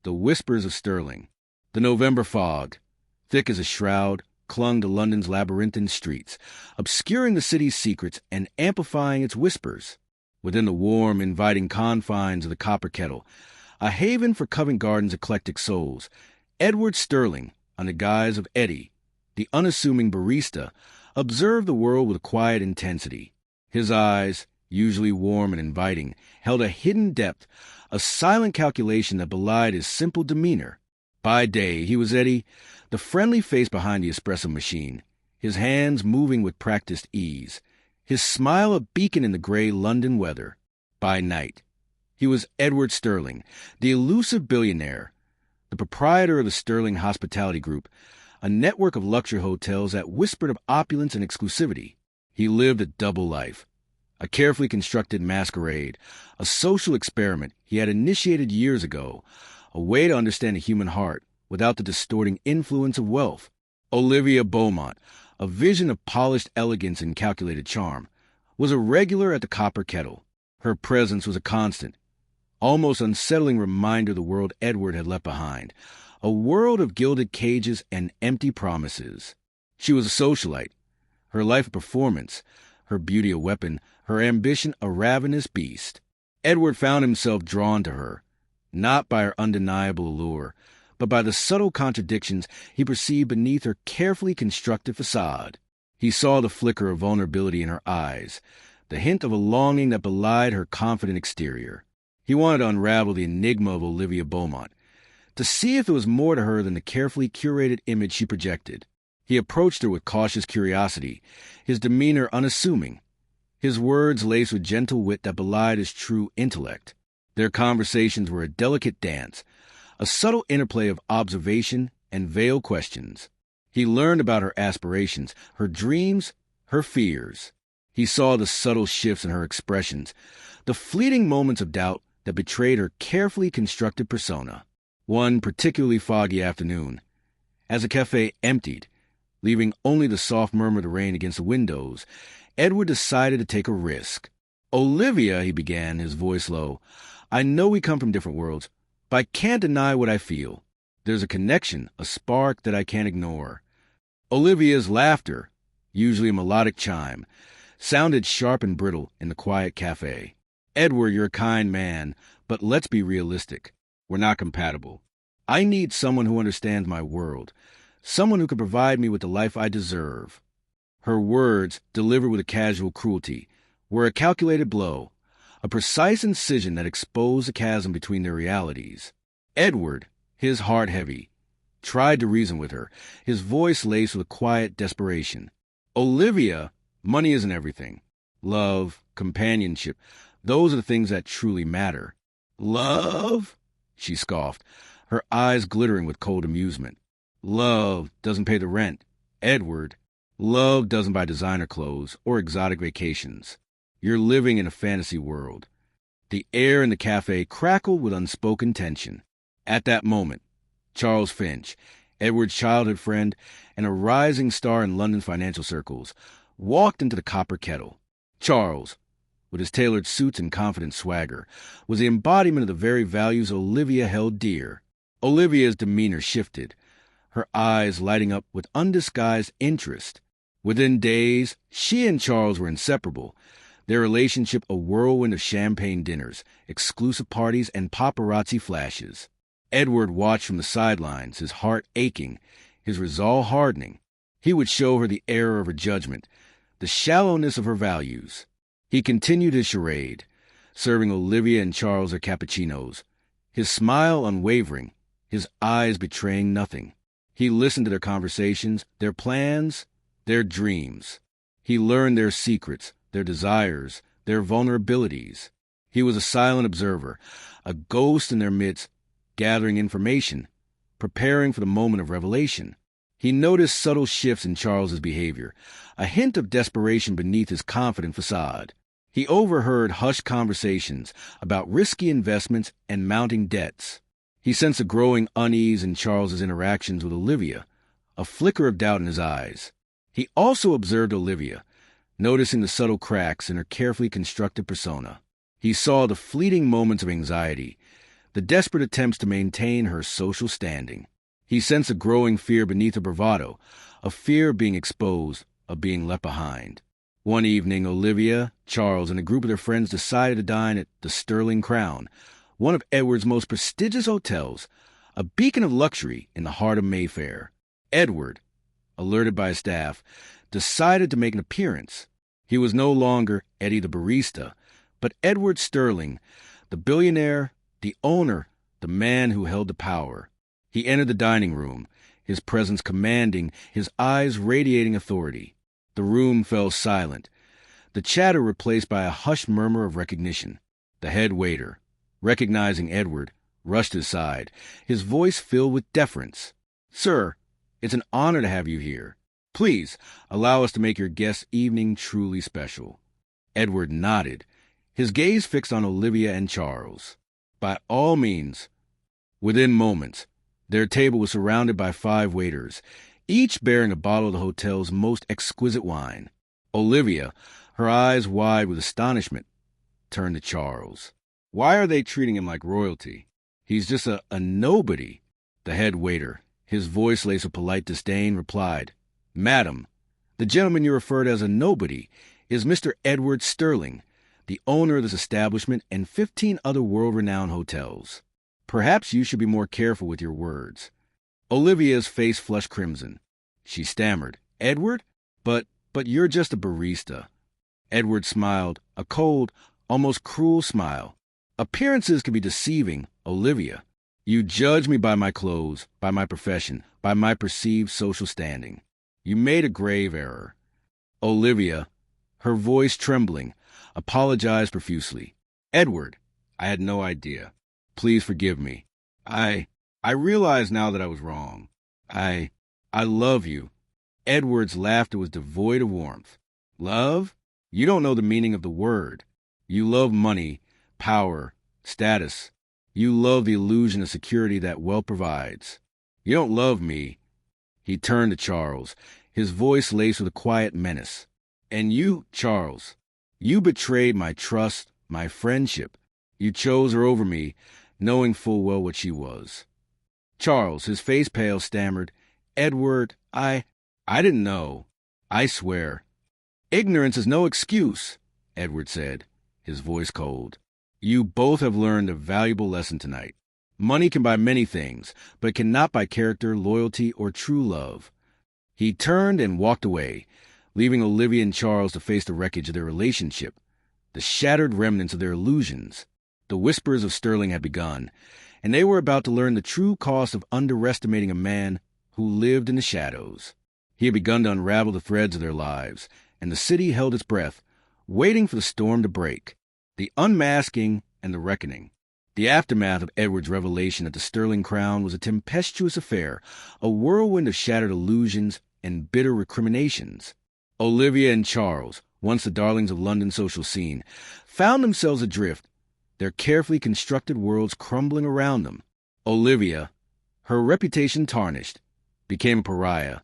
The whispers of Stirling. The November fog, thick as a shroud, clung to London's labyrinthine streets, obscuring the city's secrets and amplifying its whispers. Within the warm, inviting confines of the Copper Kettle, a haven for Covent Garden's eclectic souls, Edward Stirling, under guise of Eddie, the unassuming barista, observed the world with quiet intensity. His eyes, usually warm and inviting, held a hidden depth, a silent calculation that belied his simple demeanor. By day, he was Eddie, the friendly face behind the espresso machine, his hands moving with practiced ease, his smile a beacon in the gray London weather. By night, he was Edward Stirling, the elusive billionaire, the proprietor of the Stirling Hospitality Group, a network of luxury hotels that whispered of opulence and exclusivity. He lived a double life, a carefully constructed masquerade, a social experiment he had initiated years ago, a way to understand the human heart without the distorting influence of wealth. Olivia Beaumont, a vision of polished elegance and calculated charm, was a regular at the Copper Kettle. Her presence was a constant, almost unsettling reminder of the world Edward had left behind, a world of gilded cages and empty promises. She was a socialite, her life a performance, her beauty a weapon, her ambition a ravenous beast. Edward found himself drawn to her, not by her undeniable allure, but by the subtle contradictions he perceived beneath her carefully constructed facade. He saw the flicker of vulnerability in her eyes, the hint of a longing that belied her confident exterior. He wanted to unravel the enigma of Olivia Beaumont, to see if there was more to her than the carefully curated image she projected. He approached her with cautious curiosity, his demeanor unassuming, his words laced with gentle wit that belied his true intellect. Their conversations were a delicate dance, a subtle interplay of observation and veiled questions. He learned about her aspirations, her dreams, her fears. He saw the subtle shifts in her expressions, the fleeting moments of doubt that betrayed her carefully constructed persona. One particularly foggy afternoon, as the cafe emptied, leaving only the soft murmur of the rain against the windows, Edward decided to take a risk. "Olivia," he began, his voice low, "I know we come from different worlds, but I can't deny what I feel. There's a connection, a spark that I can't ignore." Olivia's laughter, usually a melodic chime, sounded sharp and brittle in the quiet cafe. "Edward, you're a kind man, but let's be realistic. We're not compatible. I need someone who understands my world, someone who can provide me with the life I deserve." Her words, delivered with a casual cruelty, were a calculated blow, a precise incision that exposed the chasm between their realities. Edward, his heart heavy, tried to reason with her, his voice laced with a quiet desperation. "Olivia, money isn't everything. Love, companionship, those are the things that truly matter." "Love?" she scoffed, her eyes glittering with cold amusement. "Love doesn't pay the rent, Edward. Love doesn't buy designer clothes or exotic vacations. You're living in a fantasy world." The air in the cafe crackled with unspoken tension. At that moment, Charles Finch, Edward's childhood friend and a rising star in London's financial circles, walked into the Copper Kettle. Charles, with his tailored suits and confident swagger, was the embodiment of the very values Olivia held dear. Olivia's demeanor shifted, her eyes lighting up with undisguised interest. Within days, she and Charles were inseparable, their relationship a whirlwind of champagne dinners, exclusive parties, and paparazzi flashes. Edward watched from the sidelines, his heart aching, his resolve hardening. He would show her the error of her judgment, the shallowness of her values. He continued his charade, serving Olivia and Charles their cappuccinos, his smile unwavering, his eyes betraying nothing. He listened to their conversations, their plans, their dreams. He learned their secrets, their desires, their vulnerabilities. He was a silent observer, a ghost in their midst, gathering information, preparing for the moment of revelation. He noticed subtle shifts in Charles's behavior, a hint of desperation beneath his confident facade. He overheard hushed conversations about risky investments and mounting debts. He sensed a growing unease in Charles's interactions with Olivia, a flicker of doubt in his eyes. He also observed Olivia, noticing the subtle cracks in her carefully constructed persona. He saw the fleeting moments of anxiety, the desperate attempts to maintain her social standing. He sensed a growing fear beneath her bravado, a fear of being exposed, of being left behind. One evening, Olivia, Charles, and a group of their friends decided to dine at the Sterling Crown, one of Edward's most prestigious hotels, a beacon of luxury in the heart of Mayfair. Edward, alerted by his staff, decided to make an appearance. He was no longer Eddie the barista, but Edward Sterling, the billionaire, the owner, the man who held the power. He entered the dining room, his presence commanding, his eyes radiating authority. The room fell silent, the chatter replaced by a hushed murmur of recognition. The head waiter, recognizing Edward, rushed aside, his voice filled with deference. "Sir, it's an honor to have you here. Please, allow us to make your guest's evening truly special." Edward nodded, his gaze fixed on Olivia and Charles. "By all means." Within moments, their table was surrounded by 5 waiters, each bearing a bottle of the hotel's most exquisite wine. Olivia, her eyes wide with astonishment, turned to Charles. "Why are they treating him like royalty? He's just a nobody." The head waiter, his voice laced with polite disdain, replied, "Madam, the gentleman you referred as a nobody is Mr. Edward Sterling, the owner of this establishment and 15 other world-renowned hotels. Perhaps you should be more careful with your words." Olivia's face flushed crimson. She stammered, "Edward? But you're just a barista." Edward smiled, a cold, almost cruel smile. "Appearances can be deceiving, Olivia. You judge me by my clothes, by my profession, by my perceived social standing. You made a grave error." Olivia, her voice trembling, apologized profusely. "Edward, I had no idea. Please forgive me. I realize now that I was wrong. I love you." Edward's laughter was devoid of warmth. "Love? You don't know the meaning of the word. You love money, power, status. You love the illusion of security that wealth provides. You don't love me." He turned to Charles, his voice laced with a quiet menace. "And you, Charles, you betrayed my trust, my friendship. You chose her over me, knowing full well what she was." Charles, his face pale, stammered, "Edward, I didn't know. I swear." "Ignorance is no excuse," Edward said, his voice cold. "You both have learned a valuable lesson tonight. Money can buy many things, but it cannot buy character, loyalty, or true love." He turned and walked away, leaving Olivia and Charles to face the wreckage of their relationship, the shattered remnants of their illusions. The whispers of Sterling had begun, and they were about to learn the true cost of underestimating a man who lived in the shadows. He had begun to unravel the threads of their lives, and the city held its breath, waiting for the storm to break. The unmasking and the reckoning. The aftermath of Edward's revelation at the Sterling Crown was a tempestuous affair, a whirlwind of shattered illusions and bitter recriminations. Olivia and Charles, once the darlings of London's social scene, found themselves adrift, their carefully constructed worlds crumbling around them. Olivia, her reputation tarnished, became a pariah,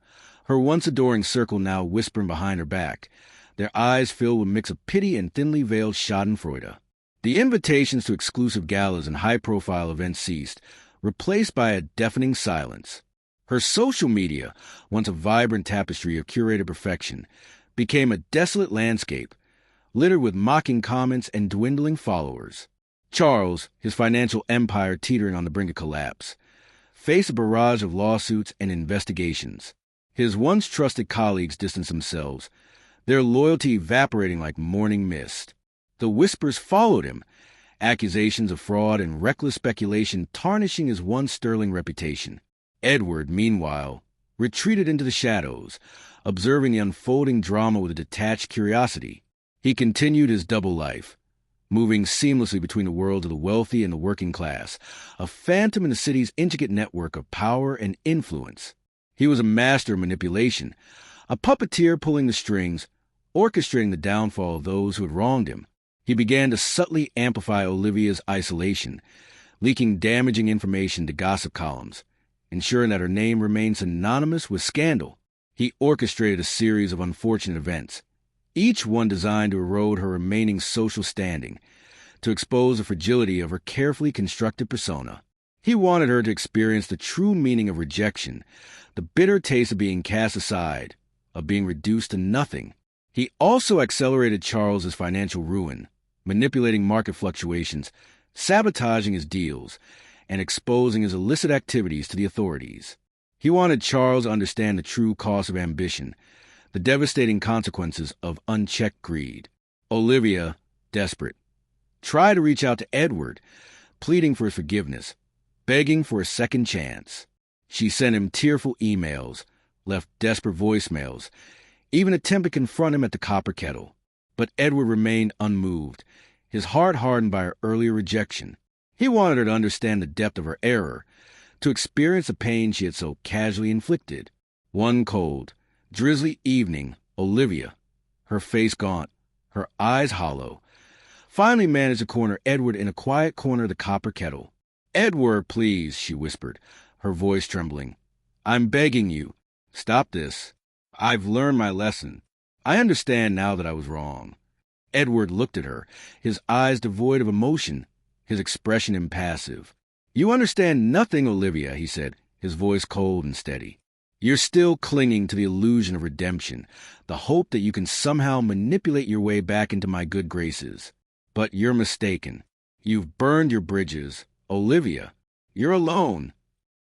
her once adoring circle now whispering behind her back, their eyes filled with a mix of pity and thinly veiled schadenfreude. The invitations to exclusive galas and high-profile events ceased, replaced by a deafening silence. Her social media, once a vibrant tapestry of curated perfection, became a desolate landscape, littered with mocking comments and dwindling followers. Charles, his financial empire teetering on the brink of collapse, faced a barrage of lawsuits and investigations. His once trusted colleagues distanced themselves, their loyalty evaporating like morning mist. The whispers followed him, accusations of fraud and reckless speculation tarnishing his once sterling reputation. Edward, meanwhile, retreated into the shadows, observing the unfolding drama with a detached curiosity. He continued his double life, moving seamlessly between the worlds of the wealthy and the working class, a phantom in the city's intricate network of power and influence. He was a master of manipulation, a puppeteer pulling the strings, orchestrating the downfall of those who had wronged him. He began to subtly amplify Olivia's isolation, leaking damaging information to gossip columns, ensuring that her name remained synonymous with scandal. He orchestrated a series of unfortunate events, each one designed to erode her remaining social standing, to expose the fragility of her carefully constructed persona. He wanted her to experience the true meaning of rejection, the bitter taste of being cast aside, of being reduced to nothing. He also accelerated Charles's financial ruin, manipulating market fluctuations, sabotaging his deals, and exposing his illicit activities to the authorities. He wanted Charles to understand the true cost of ambition, the devastating consequences of unchecked greed. Olivia, desperate, tried to reach out to Edward, pleading for his forgiveness, begging for a second chance. She sent him tearful emails, left desperate voicemails, even attempted to confront him at the copper kettle. But Edward remained unmoved, his heart hardened by her earlier rejection. He wanted her to understand the depth of her error, to experience the pain she had so casually inflicted. One cold, drizzly evening, Olivia, her face gaunt, her eyes hollow, finally managed to corner Edward in a quiet corner of the copper kettle. "Edward, please," she whispered, her voice trembling. "I'm begging you. Stop this. I've learned my lesson. I understand now that I was wrong." Edward looked at her, his eyes devoid of emotion, his expression impassive. "You understand nothing, Olivia," he said, his voice cold and steady. "You're still clinging to the illusion of redemption, the hope that you can somehow manipulate your way back into my good graces. But you're mistaken. You've burned your bridges. Olivia, you're alone."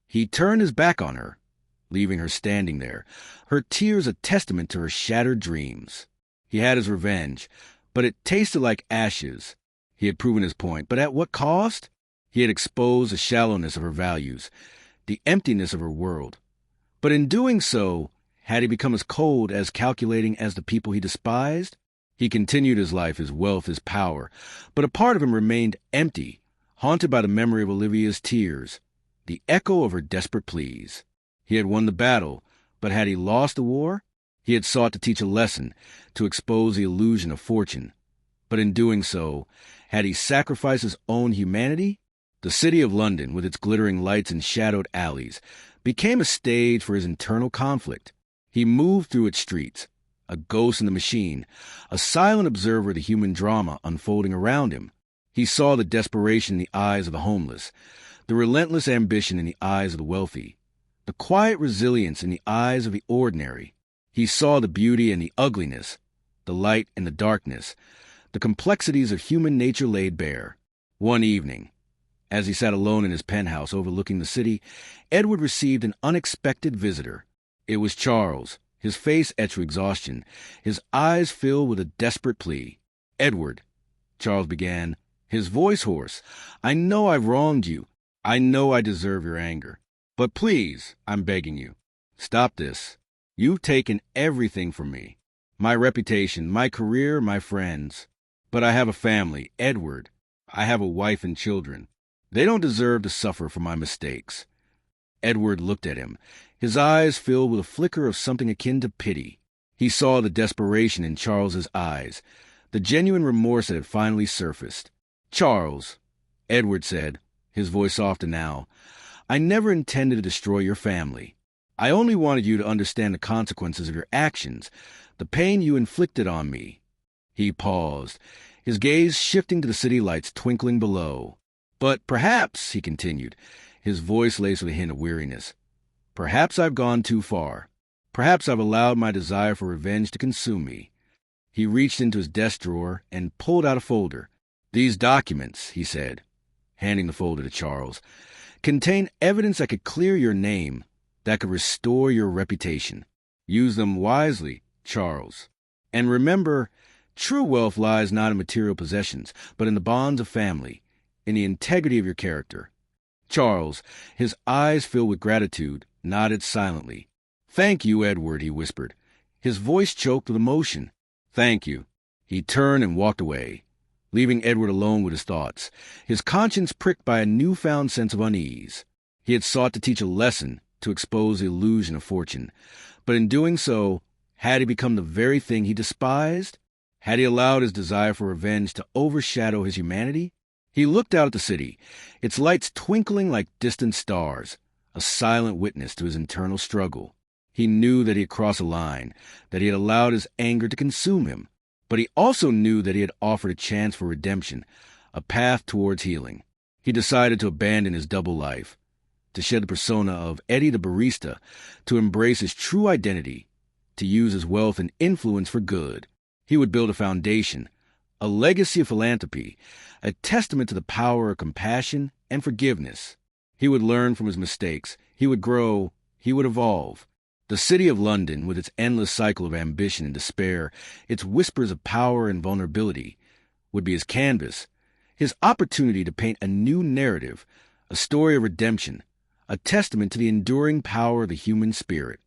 He turned his back on her, leaving her standing there, her tears a testament to her shattered dreams. He had his revenge, but it tasted like ashes. He had proven his point, but at what cost? He had exposed the shallowness of her values, the emptiness of her world. But in doing so, had he become as cold, as calculating as the people he despised? He continued his life, his wealth, his power, but a part of him remained empty, haunted by the memory of Olivia's tears, the echo of her desperate pleas. He had won the battle, but had he lost the war? He had sought to teach a lesson, to expose the illusion of fortune. But in doing so, had he sacrificed his own humanity? The city of London, with its glittering lights and shadowed alleys, became a stage for his internal conflict. He moved through its streets, a ghost in the machine, a silent observer of the human drama unfolding around him. He saw the desperation in the eyes of the homeless, the relentless ambition in the eyes of the wealthy, the quiet resilience in the eyes of the ordinary. He saw the beauty and the ugliness, the light and the darkness, the complexities of human nature laid bare. One evening, as he sat alone in his penthouse overlooking the city, Edward received an unexpected visitor. It was Charles, his face etched with exhaustion, his eyes filled with a desperate plea. "Edward," Charles began, his voice hoarse, "I know I've wronged you. I know I deserve your anger. But please, I'm begging you, stop this. You've taken everything from me. My reputation, my career, my friends. But I have a family, Edward. I have a wife and children. They don't deserve to suffer for my mistakes." Edward looked at him, his eyes filled with a flicker of something akin to pity. He saw the desperation in Charles's eyes, the genuine remorse that had finally surfaced. "Charles," Edward said, his voice softer now, "I never intended to destroy your family. I only wanted you to understand the consequences of your actions, the pain you inflicted on me." He paused, his gaze shifting to the city lights twinkling below. "But perhaps," he continued, his voice laced with a hint of weariness, "perhaps I've gone too far. Perhaps I've allowed my desire for revenge to consume me." He reached into his desk drawer and pulled out a folder. "These documents," he said, handing the folder to Charles, "contain evidence that could clear your name, that could restore your reputation. Use them wisely, Charles. And remember, true wealth lies not in material possessions, but in the bonds of family, in the integrity of your character." Charles, his eyes filled with gratitude, nodded silently. "Thank you, Edward," he whispered, his voice choked with emotion. "Thank you." He turned and walked away, leaving Edward alone with his thoughts, his conscience pricked by a newfound sense of unease. He had sought to teach a lesson, to expose the illusion of fortune, but in doing so, had he become the very thing he despised? Had he allowed his desire for revenge to overshadow his humanity? He looked out at the city, its lights twinkling like distant stars, a silent witness to his internal struggle. He knew that he had crossed a line, that he had allowed his anger to consume him, but he also knew that he had offered a chance for redemption, a path towards healing. He decided to abandon his double life, to shed the persona of Eddie the barista, to embrace his true identity, to use his wealth and influence for good. He would build a foundation, a legacy of philanthropy, a testament to the power of compassion and forgiveness. He would learn from his mistakes. He would grow. He would evolve. The city of London, with its endless cycle of ambition and despair, its whispers of power and vulnerability, would be his canvas, his opportunity to paint a new narrative, a story of redemption, a testament to the enduring power of the human spirit.